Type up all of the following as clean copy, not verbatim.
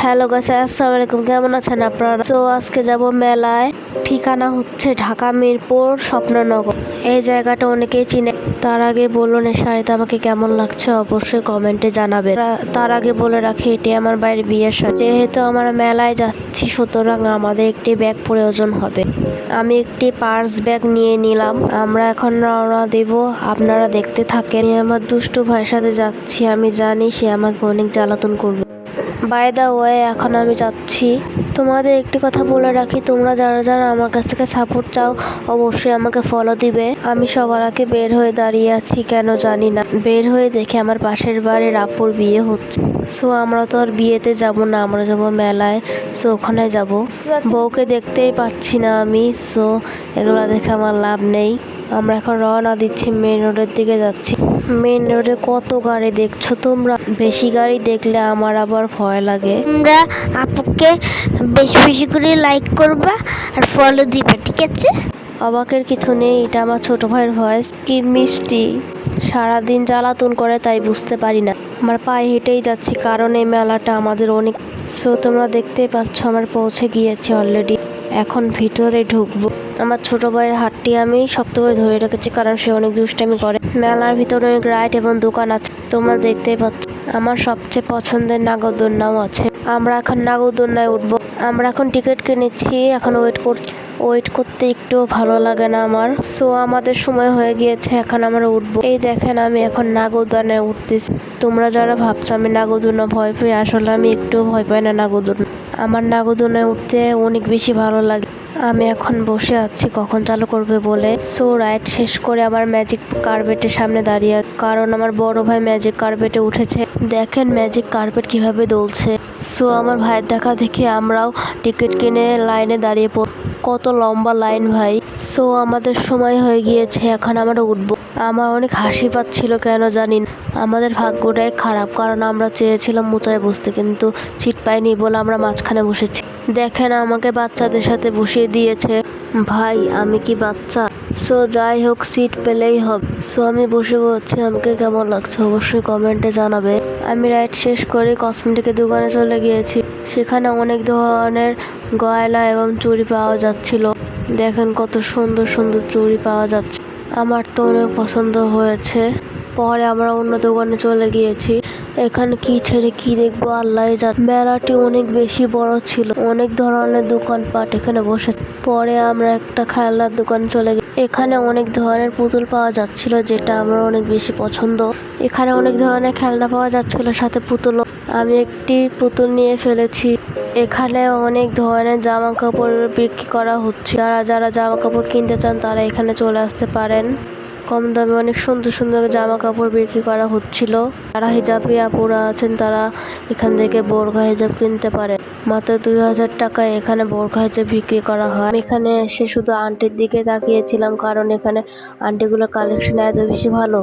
Hello guys, আসসালামু আলাইকুম। কেমন আছেন আপনারা? তো আজকে যাব মেলায়। ঠিকানা হচ্ছে ঢাকা মিরপুর স্বপ্ননগর। এই জায়গাটা অনেকেই চিনে। তার আগে বলুন এই শাড়িতে আমাকে কেমন লাগছে অবশ্যই কমেন্টে জানাবেন। তার আগে বলে রাখি এটি আমার বাইরে বিয়ের শাড়ি। যেহেতু আমরা মেলায় যাচ্ছি সুতরাং আমাদের একটি ব্যাগ প্রয়োজন হবে। আমি একটি পার্স ব্যাগ নিয়ে নিলাম। আমরা এখন রওনা দেব, আপনারা দেখতে থাকেন। আমার দুষ্টু ভাইয়ের সাথে যাচ্ছি। আমি জানি সে আমাকে অনেক জ্বালাতন করবে। বাই দা ওয়ে, এখন আমি যাচ্ছি। তোমাদের একটি কথা বলে রাখি, তোমরা যারা যারা আমার কাছ থেকে সাপোর্ট চাও অবশ্যই আমাকে ফলো দিবে। আমি সবার আগে বের হয়ে দাঁড়িয়ে আছি, কেন জানি না। বের হয়ে দেখে আমার পাশের বাড়ির আপুর বিয়ে হচ্ছে। সো আমরা তো আর বিয়েতে যাব না, আমরা যাব মেলায়। সো ওখানে যাব। বউকে দেখতেই পাচ্ছি না আমি। সো এগুলো দেখে আমার লাভ নেই। আমরা এখন রওনা দিচ্ছি, মেন রোডের দিকে যাচ্ছি। মেন রোডে কত গাড়ি দেখছো তোমরা? বেশি গাড়ি দেখলে আমার আবার ভয় লাগে। তোমরা আপুকে বেশি বেশি করে লাইক করবা আর ফলো দিবা, ঠিক আছে? অবাকের কিছু নেই, এটা আমার ছোট ভাইয়ের ভয়েস। কি মিষ্টি, সারাদিন জ্বালাতন করে তাই বুঝতে পারি না। আমার পায়ে হেঁটেই যাচ্ছি কারণ এই মেলাটা আমাদের অনেক। সো তোমরা দেখতেই পাচ্ছ আমার পৌঁছে গিয়েছি অলরেডি। এখন ভিতরে ঢুকবো। আমার ছোট ভাইয়ের হাতটি আমি শক্তভাবে ধরে রেখেছি কারণ সে অনেক দুষ্টামি করে। মেলার ভিতরে অনেক রাইড এবং দোকান আছে, তোমরা দেখতেই পাচ্ছ। আমার সবচেয়ে পছন্দের নাগরদোলনাও আছে। আমরা এখন নাগরদোলনায় উঠবো। আমরা এখন টিকিট কিনেছি, এখন ওয়েট করতে একটু ভালো লাগে না আমার। সো আমাদের সময় হয়ে গিয়েছে, এখন আমরা উঠবো। এই দেখেন আমি এখন নাগরদোলনায় উঠতেছি। তোমরা যারা ভাবছো আমি নাগরদোলনা ভয় পাই, আসলে আমি একটু ভয় পাই না নাগরদোলনা। আমার নাগরদোলনায় উঠতে অনেক বেশি ভালো লাগে। আমি এখন বসে আছি কখন চালু করবে বলে। সো রাইড শেষ করে আমার ম্যাজিক কার্পেটের সামনে দাঁড়িয়ে, কারণ আমার বড় ভাই ম্যাজিক কার্পেটে উঠেছে। দেখেন ম্যাজিক কার্পেট কিভাবে দুলছে। সো আমার ভাইয়ের দেখা দেখে আমরাও টিকিট কিনে লাইনে দাঁড়িয়ে পড়ব। কত লম্বা লাইন ভাই। সো আমাদের সময় হয়ে গিয়েছে, এখন আমরা উঠবো। আমার অনেক হাসি পাচ্ছিল, কেন জানি না। আমাদের ভাগ্যটাই খারাপ, কারণ আমরা চেয়েছিলাম উঁচায় বসতে কিন্তু সিট পাইনি বলে আমরা মাঝখানে বসেছি। দেখেন আমাকে বাচ্চাদের সাথে বসিয়ে দিয়েছে। ভাই আমি কি বাচ্চা? সো যাই হোক, সিট পেলেই হবে। সো আমি বসে পড়ছি। আমাকে কেমন লাগছে অবশ্যই কমেন্টে জানাবে। আমি রাইড শেষ করে কসমেটিকের দোকানে চলে গিয়েছি। সেখানে অনেক ধরনের গয়না এবং চুড়ি পাওয়া যাচ্ছিল। দেখেন কত সুন্দর সুন্দর চুড়ি পাওয়া যাচ্ছে। আমার তো অনেক পছন্দ হয়েছে। পরে আমরা অন্য দোকানে চলে গিয়েছি। এখানে কি ছেড়ে কি দেখবো আল্লাহ জানে। মেলাটি অনেক বেশি বড় ছিল, অনেক ধরনের দোকানপাট এখানে বসে। পরে আমরা একটা খেলনার দোকানে চলে গেছি। এখানে অনেক ধরনের পুতুল পাওয়া যাচ্ছিল, যেটা আমার অনেক বেশি পছন্দ। এখানে অনেক ধরনের খেলনা পাওয়া যাচ্ছিল, সাথে পুতুলও। আমি একটি পুতুল নিয়ে ফেলেছি। এখানে অনেক ধরনের জামা কাপড় বিক্রি করা হচ্ছে। যারা যারা জামা কাপড় কিনতে চান তারা এখানে চলে আসতে পারেন। কম দামে অনেক সুন্দর সুন্দর জামা কাপড় বিক্রি করা হচ্ছিল। যারা হিজাবি আপুরা আছেন তারা এখান থেকে বোরখা হিজাব কিনতে পারেন। মাত্র 2000 টাকায় এখানে বোরখা হিজাব বিক্রি করা হয়। আমি এখানে এসে শুধু আন্টির দিকে তাকিয়েছিলাম, কারণ এখানে আন্টিগুলোর কালেকশন এত বেশি ভালো।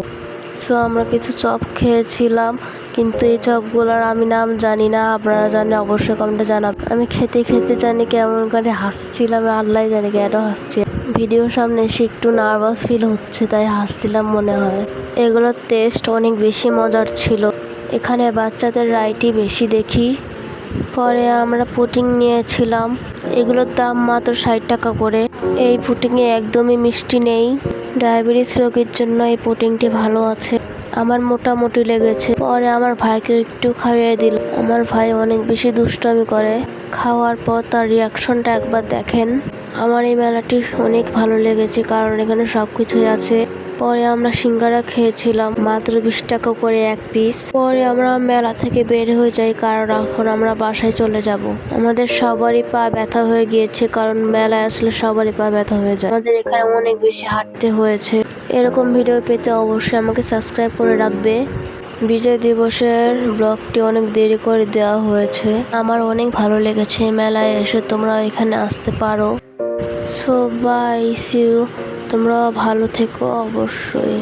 সো আমরা কিছু চপ খেয়েছিলাম, কিন্তু এই চপগুলোর আমি নাম জানি না। আপনারা জানেন অবশ্যই কমেন্টে জানাবেন। আমি খেতে খেতে জানি কেমন করে হাসছিলাম, আল্লাহ জানি কেন হাসছি। ভিডিওর সামনে এসে একটু নার্ভাস ফিল হচ্ছে তাই হাসছিলাম মনে হয়। এগুলোর টেস্ট অনেক বেশি মজার ছিল। এখানে বাচ্চাদের রাইডই বেশি দেখি। পরে আমরা পুডিং নিয়েছিলাম, এগুলোর দাম মাত্র 60 টাকা করে। এই পুডিংয়ে একদমই মিষ্টি নেই। ডায়াবেটিস রোগীর জন্য এই পুডিংটি ভালো আছে। আমার মোটামুটি লেগেছে। পরে আমার ভাইকে একটু খাইয়ে দিল। আমার ভাই অনেক বেশি দুষ্টামি করে। খাওয়ার পর তার রিয়াকশনটা একবার দেখেন। আমার এই মেলাটি অনেক ভালো লেগেছে, কারণ এখানে সবকিছুই আছে। পরে আমরা সিঙ্গারা খেয়েছিলাম, মাত্র 20 টাকা করে এক পিস। পরে আমরা মেলা থেকে বের হয়ে যাই, কারণ এখন আমরা বাসায় চলে যাব। আমাদের সবারই পা ব্যথা হয়ে গিয়েছে, কারণ মেলায় আসলে সবারই পা ব্যথা হয়ে যায়। আমাদের এখানে অনেক বেশি হাঁটতে হয়েছে। এরকম ভিডিও পেতে অবশ্যই আমাকে সাবস্ক্রাইব করে রাখবে। বিজয় দিবসের ব্লগটি অনেক দেরি করে দেওয়া হয়েছে। আমার অনেক ভালো লেগেছে মেলায় এসে, তোমরা এখানে আসতে পারো। So bye, see you. তোমরা ভালো থেকো অবশ্যই।